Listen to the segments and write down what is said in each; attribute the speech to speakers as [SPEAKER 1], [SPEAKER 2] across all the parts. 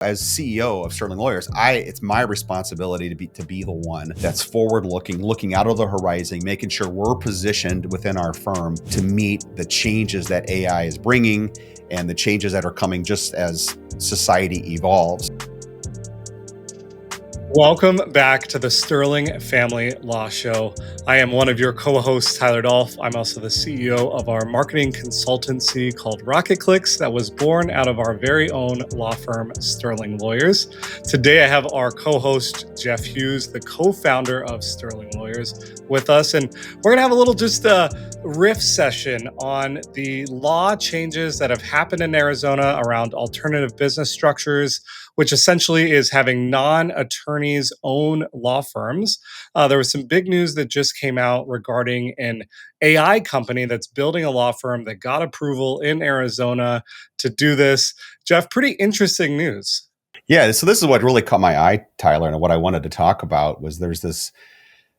[SPEAKER 1] As CEO of Sterling Lawyers, it's my responsibility to be the one that's forward looking out of the horizon, making sure we're positioned within our firm to meet the changes that AI is bringing and the changes that are coming just as society evolves.
[SPEAKER 2] Welcome back to the Sterling Family Law Show. I am one of your co-hosts, Tyler Dolph. I'm also the CEO of our marketing consultancy called Rocket Clicks that was born out of our very own law firm, Sterling Lawyers. Today, I have our co-host, Jeff Hughes, the co-founder of Sterling Lawyers, with us. And we're going to have a little just a riff session on the law changes that have happened in Arizona around alternative business structures, which essentially is having non-attorneys own law firms. There was some big news that just came out regarding an AI company that's building a law firm that got approval in Arizona to do this. Jeff, pretty interesting news.
[SPEAKER 1] Yeah, so this is what really caught my eye, Tyler, and what I wanted to talk about was there's this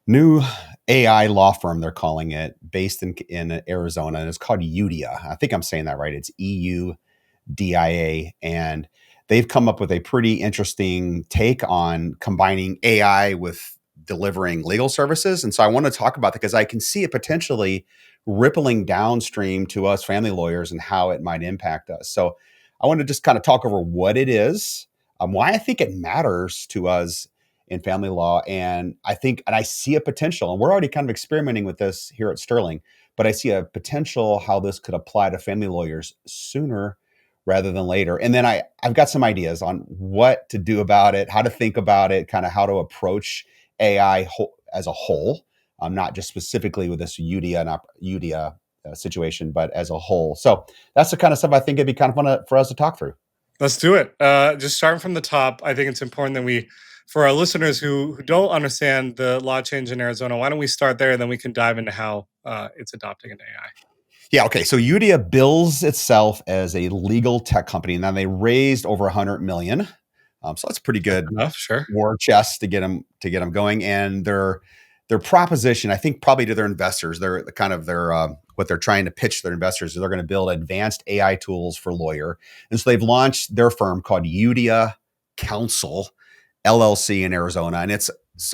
[SPEAKER 1] new AI law firm, they're calling it, based in Arizona, and it's called Eudia. I think I'm saying that right. It's EUDIA, and they've come up with a pretty interesting take on combining AI with delivering legal services. And so I want to talk about that because I can see it potentially rippling downstream to us family lawyers and how it might impact us. So I want to just kind of talk over what it is, why I think it matters to us in family law. And I see a potential, and we're already kind of experimenting with this here at Sterling, but I see a potential how this could apply to family lawyers sooner rather than later. And then I've got some ideas on what to do about it, how to think about it, kind of how to approach AI as a whole, not just specifically with this Eudia situation, but as a whole. So that's the kind of stuff I think it'd be kind of fun for us to talk through.
[SPEAKER 2] Let's do it. Just starting from the top, I think it's important that for our listeners who don't understand the law change in Arizona, why don't we start there and then we can dive into how it's adopting an AI.
[SPEAKER 1] Yeah, okay. So Eudia bills itself as a legal tech company, and then they raised over $100 million. So that's pretty good
[SPEAKER 2] enough, sure.
[SPEAKER 1] War chest to get them going. And their proposition, I think, probably to their investors, what they're trying to pitch to their investors is they're going to build advanced AI tools for lawyer. And so they've launched their firm called Eudia Counsel LLC in Arizona, and it's,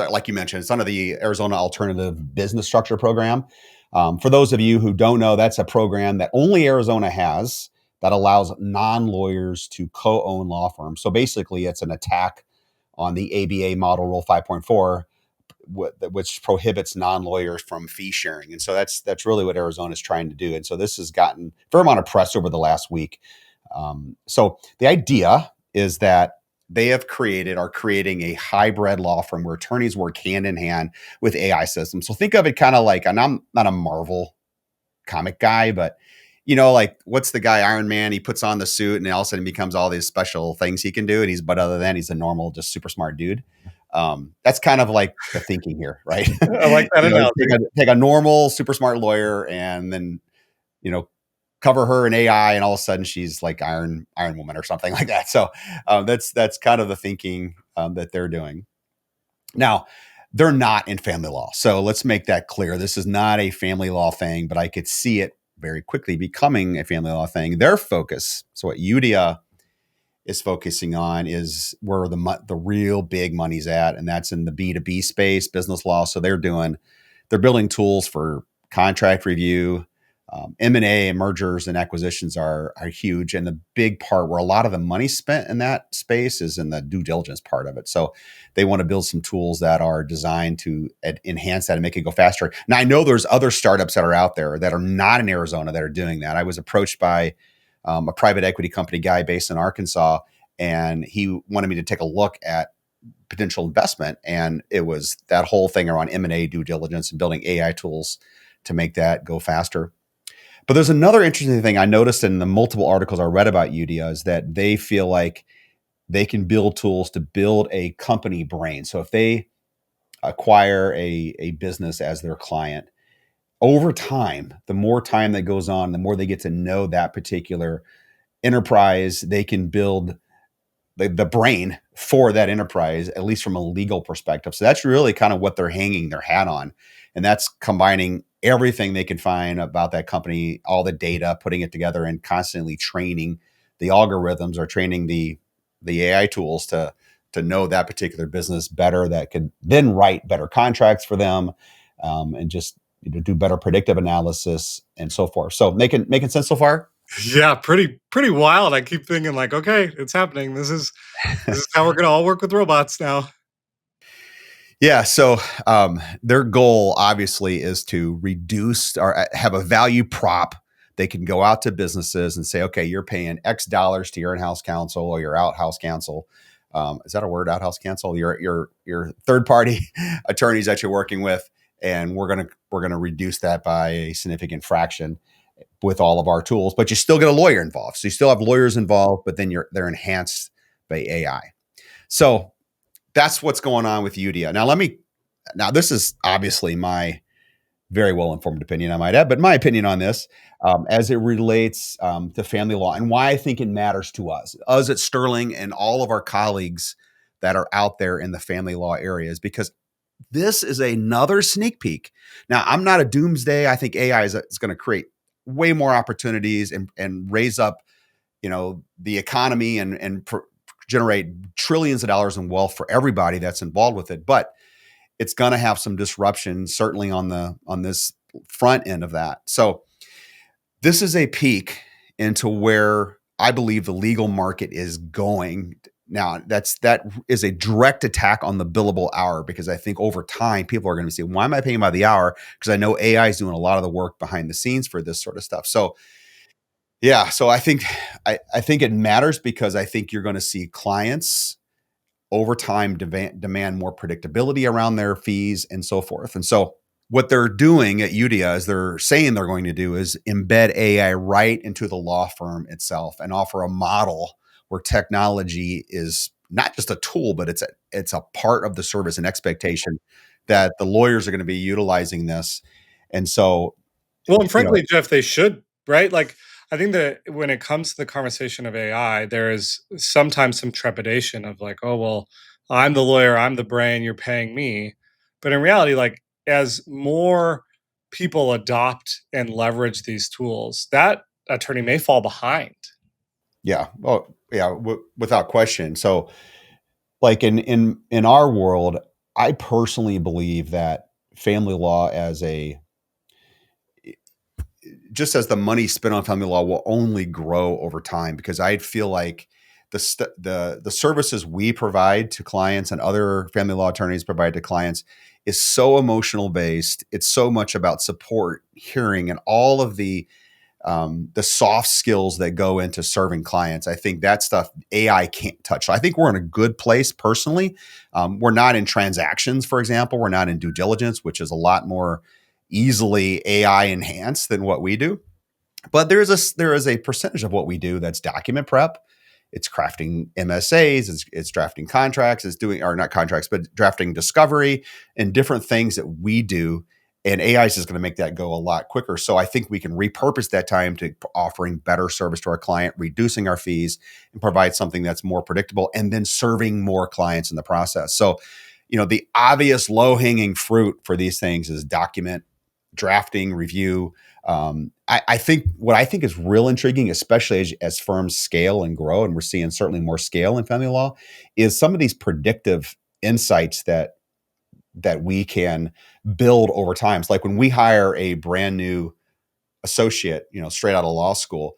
[SPEAKER 1] like you mentioned, it's under the Arizona Alternative Business Structure Program. For those of you who don't know, that's a program that only Arizona has that allows non-lawyers to co-own law firms. So basically, it's an attack on the ABA Model Rule 5.4, which prohibits non-lawyers from fee sharing. And so that's really what Arizona is trying to do. And so this has gotten a fair amount of press over the last week. So the idea is that they are creating a hybrid law firm where attorneys work hand in hand with AI systems. So think of it kind of like, and I'm not a Marvel comic guy, but like what's the guy, Iron Man? He puts on the suit and all of a sudden becomes all these special things he can do. And other than he's a normal, just super smart dude. That's kind of like the thinking here, right?
[SPEAKER 2] I like that analogy.
[SPEAKER 1] Take a normal, super smart lawyer and then, cover her in AI, and all of a sudden she's like Iron Woman or something like that. So that's kind of the thinking that they're doing. Now, they're not in family law, so let's make that clear. This is not a family law thing, but I could see it very quickly becoming a family law thing. Their focus, so what Eudia is focusing on, is where the real big money's at, and that's in the B2B space, business law. So they're building tools for contract review. M&A and mergers and acquisitions are huge. And the big part where a lot of the money spent in that space is in the due diligence part of it. So they want to build some tools that are designed to enhance that and make it go faster. Now, I know there's other startups that are out there that are not in Arizona that are doing that. I was approached by a private equity company guy based in Arkansas, and he wanted me to take a look at potential investment. And it was that whole thing around M&A due diligence and building AI tools to make that go faster. But there's another interesting thing I noticed in the multiple articles I read about Eudia is that they feel like they can build tools to build a company brain. So if they acquire a business as their client, over time, the more time that goes on, the more they get to know that particular enterprise, they can build the brain for that enterprise, at least from a legal perspective. So that's really kind of what they're hanging their hat on. And that's combining everything they can find about that company, all the data, putting it together and constantly training the algorithms or training the the AI tools to know that particular business better, that could then write better contracts for them, and just do better predictive analysis and so forth. So making sense so far?
[SPEAKER 2] Yeah, pretty wild. I keep thinking like, okay, it's happening. This is how we're gonna all work with robots now.
[SPEAKER 1] Yeah. So their goal obviously is to reduce or have a value prop. They can go out to businesses and say, okay, you're paying X dollars to your in-house counsel or your out-house counsel. Is that a word? Out-house counsel? Your third-party attorneys that you're working with, and we're gonna reduce that by a significant fraction with all of our tools. But you still get a lawyer involved, so you still have lawyers involved, but then they're enhanced by AI. So that's what's going on with Eudia. Now this is obviously my very well informed opinion, I might add, but my opinion on this, as it relates to family law and why I think it matters to us at Sterling and all of our colleagues that are out there in the family law areas, because this is another sneak peek. Now, I'm not a doomsday. I think AI is going to create way more opportunities and raise up, the economy and generate trillions of dollars in wealth for everybody that's involved with it. But it's going to have some disruption, certainly on this front end of that. So this is a peek into where I believe the legal market is going. Now, that is a direct attack on the billable hour, because I think over time people are going to say, why am I paying by the hour? Because I know AI is doing a lot of the work behind the scenes for this sort of stuff. So yeah, so I think it matters, because I think you're going to see clients over time demand more predictability around their fees and so forth. And so what they're doing at Eudia, as they're saying they're going to do, is embed AI right into the law firm itself and offer a model where technology is not just a tool, but it's a part of the service and expectation that the lawyers are going to be utilizing this. And so,
[SPEAKER 2] Well, and
[SPEAKER 1] you know,
[SPEAKER 2] frankly, Jeff, they should, right? Like, I think that when it comes to the conversation of AI, there is sometimes some trepidation of like, oh, well, I'm the lawyer, I'm the brain, you're paying me. But in reality, like, as more people adopt and leverage these tools, that attorney may fall behind.
[SPEAKER 1] yeah, well, yeah, without question. So, like in our world, I personally believe that family law as a just as the money spent on family law will only grow over time, because I feel like the services we provide to clients and other family law attorneys provide to clients is so emotional based. It's so much about support, hearing, and all of the soft skills that go into serving clients. I think that stuff AI can't touch. So I think we're in a good place personally. We're not in transactions, for example. We're not in due diligence, which is a lot more easily AI enhanced than what we do. But there is a percentage of what we do that's document prep. It's crafting MSAs, it's drafting contracts, it's doing, or not contracts, but drafting discovery and different things that we do. And AI is just going to make that go a lot quicker. So I think we can repurpose that time to offering better service to our client, reducing our fees, and provide something that's more predictable, and then serving more clients in the process. So, the obvious low hanging fruit for these things is document drafting, review. I think what I think is real intriguing, especially as firms scale and grow, and we're seeing certainly more scale in family law, is some of these predictive insights that we can build over time. It's like when we hire a brand new associate, straight out of law school,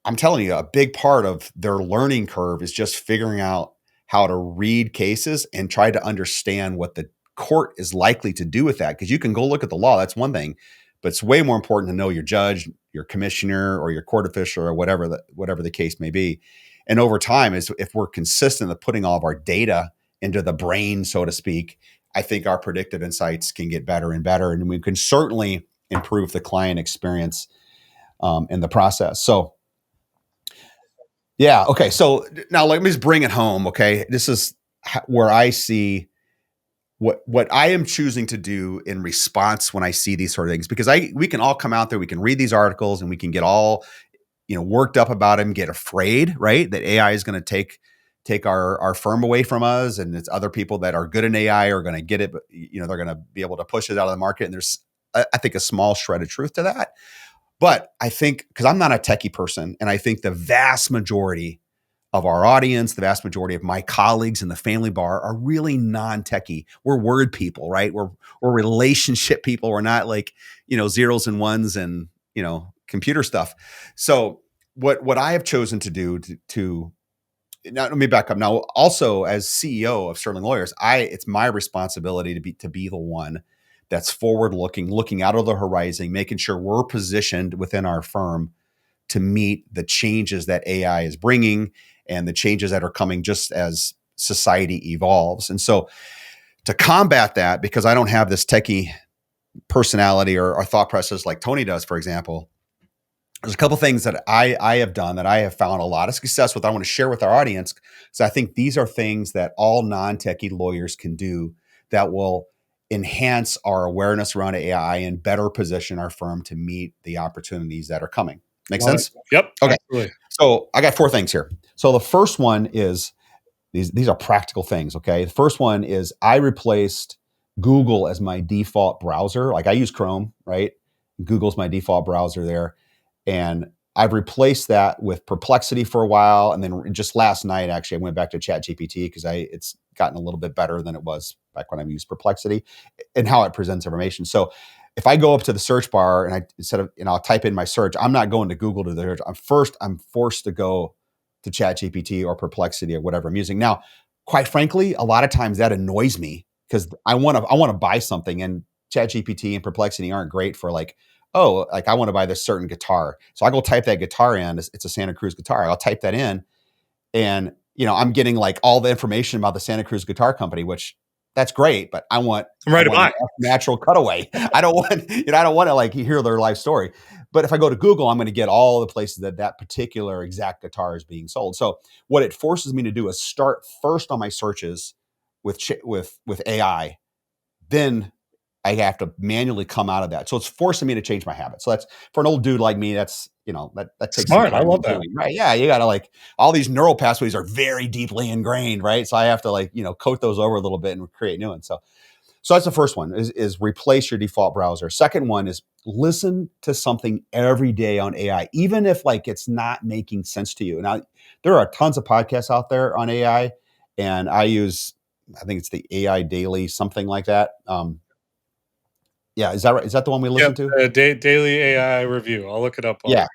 [SPEAKER 1] I'm telling you, a big part of their learning curve is just figuring out how to read cases and try to understand what the court is likely to do with that. Because you can go look at the law, that's one thing, but it's way more important to know your judge, your commissioner, or your court official, or whatever the case may be. And over time, if we're consistent of putting all of our data into the brain, so to speak, I think our predictive insights can get better and better, and we can certainly improve the client experience in the process. So yeah. Okay. So now let me just bring it home. Okay. This is where I see what I am choosing to do in response when I see these sort of things, because we can all come out there, we can read these articles, and we can get all worked up about them, get afraid, right, that AI is going to take our firm away from us, and it's other people that are good in AI are going to get it, but they're going to be able to push it out of the market. And there's I think a small shred of truth to that. But I think, because I'm not a techie person, and I think the vast majority of our audience, the vast majority of my colleagues in the family bar are really non-techie. We're word people, right? We're relationship people. We're not like, zeros and ones and, computer stuff. So what I have chosen to do to now, let me back up. Now, also as CEO of Sterling Lawyers, it's my responsibility to be the one that's forward looking out of the horizon, making sure we're positioned within our firm to meet the changes that AI is bringing and the changes that are coming just as society evolves. And so to combat that, because I don't have this techie personality or thought process like Tony does, for example, there's a couple things that I have done that I have found a lot of success with. I want to share with our audience. So I think these are things that all non-techie lawyers can do that will enhance our awareness around AI and better position our firm to meet the opportunities that are coming. Make
[SPEAKER 2] Love it.
[SPEAKER 1] sense?
[SPEAKER 2] Yep,
[SPEAKER 1] Okay.
[SPEAKER 2] absolutely.
[SPEAKER 1] So I got 4 things here. So the first one is these are practical things. Okay. The first one is I replaced Google as my default browser. Like I use Chrome, right? Google's my default browser there. And I've replaced that with Perplexity for a while. And then just last night, actually, I went back to ChatGPT because it's gotten a little bit better than it was back when I used Perplexity and how it presents information. So if I go up to the search bar and I'll type in my search, I'm not going to Google to the search. I'm forced to go to ChatGPT or Perplexity or whatever I'm using. Now, quite frankly, a lot of times that annoys me because I want to buy something, and ChatGPT and Perplexity aren't great for like, oh, like I want to buy this certain guitar. So I go type that guitar in. It's a Santa Cruz guitar. I'll type that in, and I'm getting like all the information about the Santa Cruz Guitar Company, which that's great, but I want
[SPEAKER 2] I'm ready to
[SPEAKER 1] a
[SPEAKER 2] buy.
[SPEAKER 1] natural cutaway. I don't want to like hear their life story. But if I go to Google, I'm going to get all the places that particular exact guitar is being sold. So what it forces me to do is start first on my searches with AI, then I have to manually come out of that. So it's forcing me to change my habits. So that's for an old dude like me, that's, that takes some
[SPEAKER 2] Smart. I
[SPEAKER 1] time
[SPEAKER 2] love that.
[SPEAKER 1] doing, right? Yeah. You got to like, all these neural pathways are very deeply ingrained, right? So I have to like, coat those over a little bit and create new ones. So that's the first one is replace your default browser. Second one is listen to something every day on AI, even if like it's not making sense to you. Now there are tons of podcasts out there on AI, and I think it's the AI Daily, something like that. Yeah, is that right? Is that the one we
[SPEAKER 2] Yep,
[SPEAKER 1] listen to?
[SPEAKER 2] daily AI review. I'll look it up while
[SPEAKER 1] Yeah.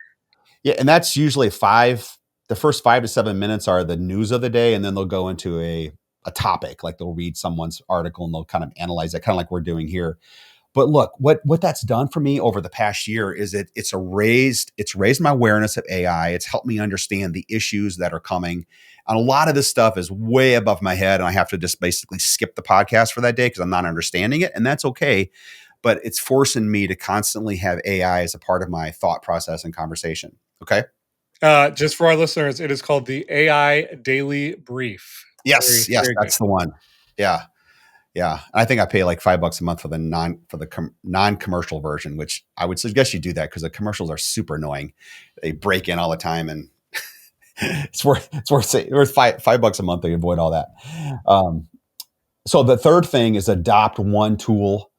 [SPEAKER 2] we're
[SPEAKER 1] Yeah, and that's usually the first 5 to 7 minutes are the news of the day, and then they'll go into a topic, like they'll read someone's article and they'll kind of analyze it, kind of like we're doing here. But look, what that's done for me over the past year is it's raised my awareness of AI. It's helped me understand the issues that are coming. And a lot of this stuff is way above my head, and I have to just basically skip the podcast for that day because I'm not understanding it, and that's okay. But it's forcing me to constantly have AI as a part of my thought process and conversation. Okay.
[SPEAKER 2] just for our listeners, it is called the AI Daily Brief.
[SPEAKER 1] Yes.
[SPEAKER 2] Very,
[SPEAKER 1] Yes.
[SPEAKER 2] very good.
[SPEAKER 1] That's the one. Yeah. Yeah. I think I pay like $5 a month for the non-commercial version, which I would suggest you do that because the commercials are super annoying. They break in all the time, and it's worth $5 a month to avoid all that. So the third thing is adopt one tool.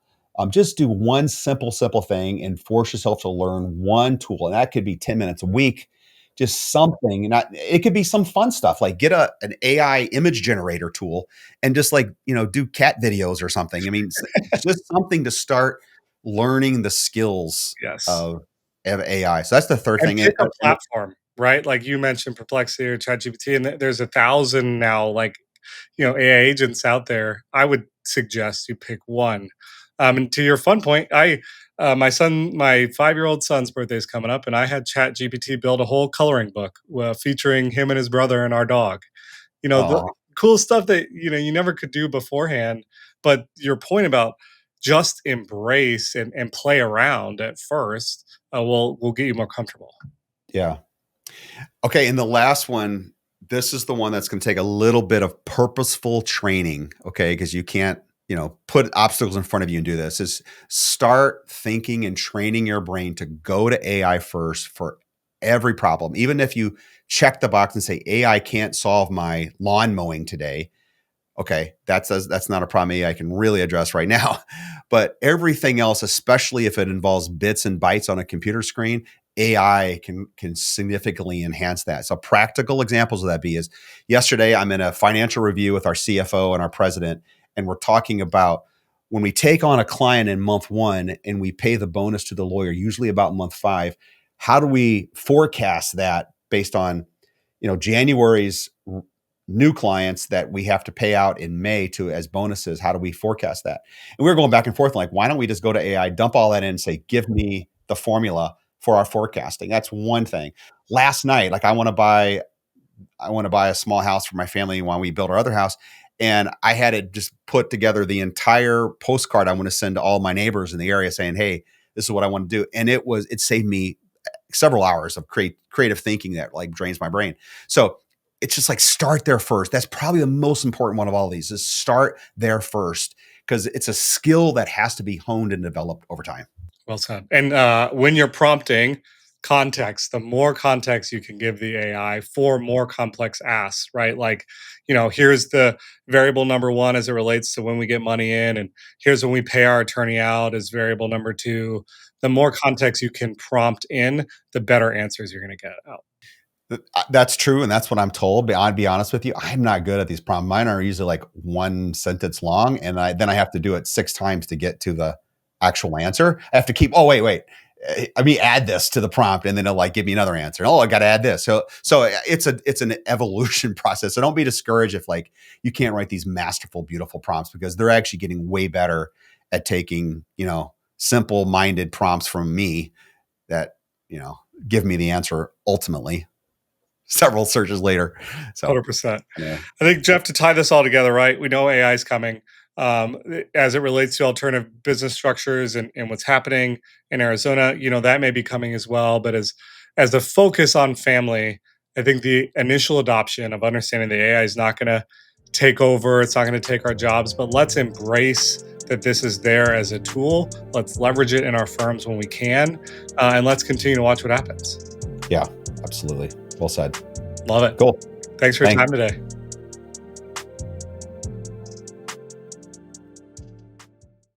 [SPEAKER 1] Just do one simple thing and force yourself to learn one tool. And that could be 10 minutes a week, just something. Not, it could be some fun stuff like get an AI image generator tool and just like, do cat videos or something. I mean, just something to start learning the skills
[SPEAKER 2] Yes.
[SPEAKER 1] of AI. So that's the third
[SPEAKER 2] And
[SPEAKER 1] thing.
[SPEAKER 2] pick a platform, right? Like you mentioned Perplexity or ChatGPT, and there's 1,000 now, like, AI agents out there. I would suggest you pick one. And to your fun point, my 5-year-old son's birthday is coming up, and I had ChatGPT build a whole coloring book featuring him and his brother and our dog. The
[SPEAKER 1] Oh,
[SPEAKER 2] cool stuff that you never could do beforehand. But your point about just embrace and play around at first will get you more comfortable.
[SPEAKER 1] yeah. Okay, and the last one, this is the one that's going to take a little bit of purposeful training, okay? Because you can't, put obstacles in front of you and do this. Is start thinking and training your brain to go to AI first for every problem. Even if you check the box and say AI can't solve my lawn mowing today, okay, that's not a problem AI can really address right now. But everything else, especially if it involves bits and bytes on a computer screen, AI can significantly enhance that. So practical examples of that is yesterday I'm in a financial review with our CFO and our president, and we're talking about when we take on a client in month one and we pay the bonus to the lawyer, usually about month five, how do we forecast that based on, January's new clients that we have to pay out in May to as bonuses? How do we forecast that? And we were going back and forth like, why don't we just go to AI, dump all that in and say, give me the formula for our forecasting? That's one thing. Last night, like I want to buy a small house for my family while we build our other house. And I had it just put together the entire postcard I want to send to all my neighbors in the area saying, hey, this is what I want to do. And it saved me several hours of creative thinking that like drains my brain. So it's just like start there first. That's probably the most important one of all of these is start there first because it's a skill that has to be honed and developed over time.
[SPEAKER 2] Well said. And when you're prompting context, the more context you can give the AI for more complex asks, right? Like, here's the variable number one as it relates to when we get money in, and here's when we pay our attorney out as variable number two. The more context you can prompt in, the better answers you're going to get out.
[SPEAKER 1] That's true, and that's what I'm told. But I'll be honest with you, I'm not good at these prompts. Mine are usually like one sentence long, and then I have to do it 6 times to get to the actual answer. I have to keep. Oh, wait. Let me add this to the prompt, and then it'll like give me another answer. Oh, I got to add this. So it's an evolution process. So don't be discouraged if like you can't write these masterful, beautiful prompts because they're actually getting way better at taking simple-minded prompts from me that give me the answer ultimately several searches later. So
[SPEAKER 2] 100%.
[SPEAKER 1] yeah.
[SPEAKER 2] I think, Jeff, to tie this all together, right? We know AI is coming as it relates to alternative business structures and what's happening in Arizona. That may be coming as well. But as the focus on family, I think the initial adoption of understanding the AI is not going to take over. It's not going to take our jobs. But let's embrace that this is there as a tool. Let's leverage it in our firms when we can, and let's continue to watch what happens.
[SPEAKER 1] Yeah, absolutely. Well said.
[SPEAKER 2] Love it.
[SPEAKER 1] Cool.
[SPEAKER 2] Thanks for your
[SPEAKER 1] Thanks.
[SPEAKER 2] time today.